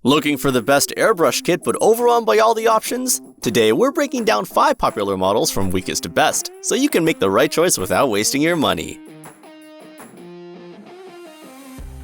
Looking for the best airbrush kit but overwhelmed by all the options? Today we're breaking down 5 popular models from weakest to best, so you can make the right choice without wasting your money.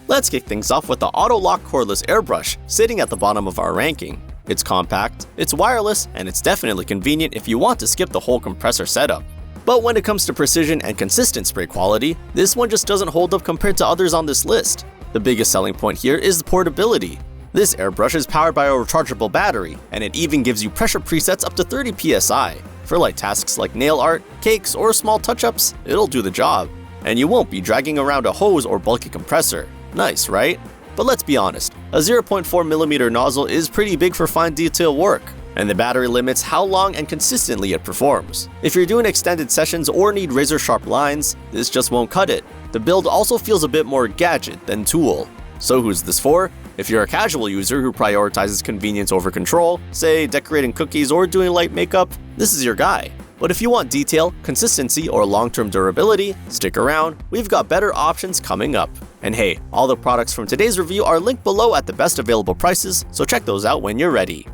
Let's kick things off with the Autolock cordless airbrush, sitting at the bottom of our ranking. It's compact, it's wireless, and it's definitely convenient if you want to skip the whole compressor setup. But when it comes to precision and consistent spray quality, this one just doesn't hold up compared to others on this list. The biggest selling point here is the portability. This airbrush is powered by a rechargeable battery, and it even gives you pressure presets up to 30 psi. For light tasks like nail art, cakes, or small touch-ups, it'll do the job. And you won't be dragging around a hose or bulky compressor. Nice, right? But let's be honest, a 0.4mm nozzle is pretty big for fine detail work, and the battery limits how long and consistently it performs. If you're doing extended sessions or need razor-sharp lines, this just won't cut it. The build also feels a bit more gadget than tool. So who's this for? If you're a casual user who prioritizes convenience over control, say decorating cookies or doing light makeup, this is your guy. But if you want detail, consistency, or long-term durability, stick around, we've got better options coming up. And hey, all the products from today's review are linked below at the best available prices, so check those out when you're ready.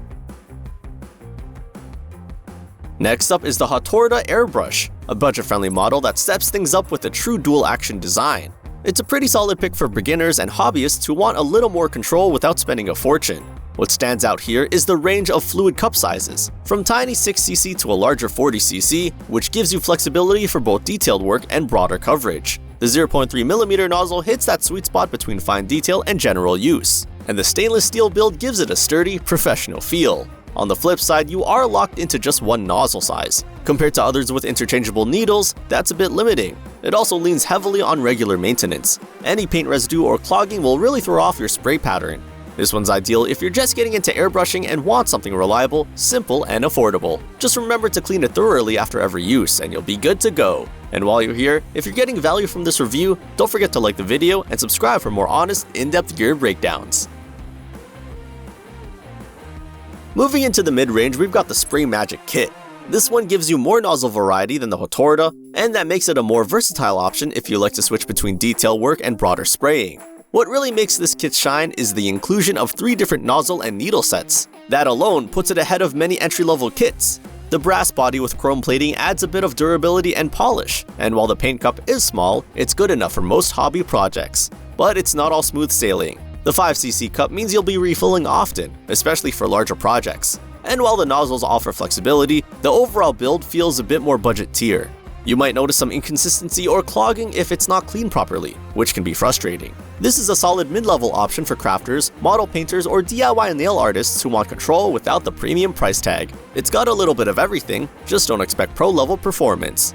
Next up is the Hotorda Airbrush, a budget-friendly model that steps things up with a true dual-action design. It's a pretty solid pick for beginners and hobbyists who want a little more control without spending a fortune. What stands out here is the range of fluid cup sizes, from tiny 6cc to a larger 40cc, which gives you flexibility for both detailed work and broader coverage. The 0.3mm nozzle hits that sweet spot between fine detail and general use, and the stainless steel build gives it a sturdy, professional feel. On the flip side, you are locked into just one nozzle size. Compared to others with interchangeable needles, that's a bit limiting. It also leans heavily on regular maintenance. Any paint residue or clogging will really throw off your spray pattern. This one's ideal if you're just getting into airbrushing and want something reliable, simple, and affordable. Just remember to clean it thoroughly after every use, and you'll be good to go. And while you're here, if you're getting value from this review, don't forget to like the video and subscribe for more honest, in-depth gear breakdowns. Moving into the mid-range, we've got the SprayMagic kit. This one gives you more nozzle variety than the Hotorda, and that makes it a more versatile option if you like to switch between detail work and broader spraying. What really makes this kit shine is the inclusion of 3 different nozzle and needle sets. That alone puts it ahead of many entry-level kits. The brass body with chrome plating adds a bit of durability and polish, and while the paint cup is small, it's good enough for most hobby projects. But it's not all smooth sailing. The 5cc cup means you'll be refilling often, especially for larger projects. And while the nozzles offer flexibility, the overall build feels a bit more budget tier. You might notice some inconsistency or clogging if it's not cleaned properly, which can be frustrating. This is a solid mid-level option for crafters, model painters, or DIY nail artists who want control without the premium price tag. It's got a little bit of everything, just don't expect pro-level performance.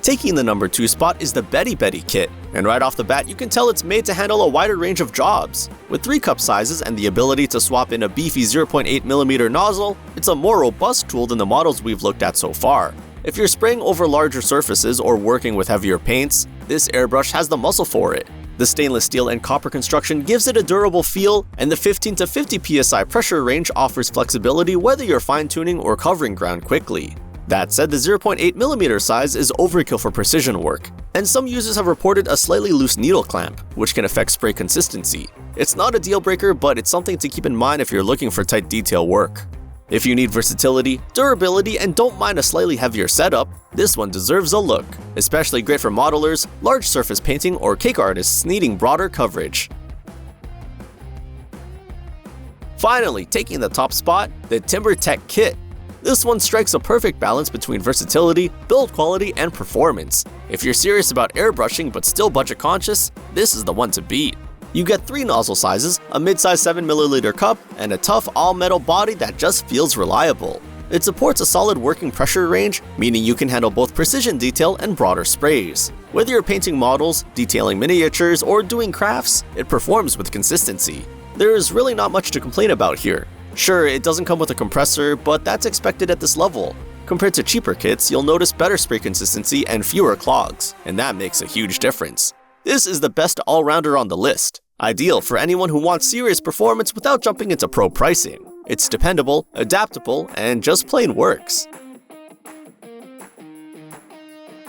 Taking the number 2 spot is the BetyBedy kit, and right off the bat you can tell it's made to handle a wider range of jobs. With 3 cup sizes and the ability to swap in a beefy 0.8mm nozzle, it's a more robust tool than the models we've looked at so far. If you're spraying over larger surfaces or working with heavier paints, this airbrush has the muscle for it. The stainless steel and copper construction gives it a durable feel, and the 15 to 50 psi pressure range offers flexibility whether you're fine-tuning or covering ground quickly. That said, the 0.8mm size is overkill for precision work, and some users have reported a slightly loose needle clamp, which can affect spray consistency. It's not a deal breaker, but it's something to keep in mind if you're looking for tight detail work. If you need versatility, durability, and don't mind a slightly heavier setup, this one deserves a look. Especially great for modelers, large surface painting, or cake artists needing broader coverage. Finally, taking the top spot, the Timbertech kit. This one strikes a perfect balance between versatility, build quality, and performance. If you're serious about airbrushing but still budget conscious, this is the one to beat. You get 3 nozzle sizes, a mid-size 7ml cup, and a tough all-metal body that just feels reliable. It supports a solid working pressure range, meaning you can handle both precision detail and broader sprays. Whether you're painting models, detailing miniatures, or doing crafts, it performs with consistency. There is really not much to complain about here. Sure, it doesn't come with a compressor, but that's expected at this level. Compared to cheaper kits, you'll notice better spray consistency and fewer clogs, and that makes a huge difference. This is the best all-rounder on the list, ideal for anyone who wants serious performance without jumping into pro pricing. It's dependable, adaptable, and just plain works.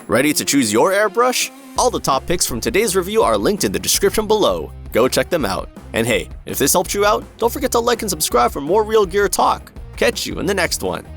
Ready to choose your airbrush? All the top picks from today's review are linked in the description below. Go check them out. And hey, if this helped you out, don't forget to like and subscribe for more real gear talk. Catch you in the next one.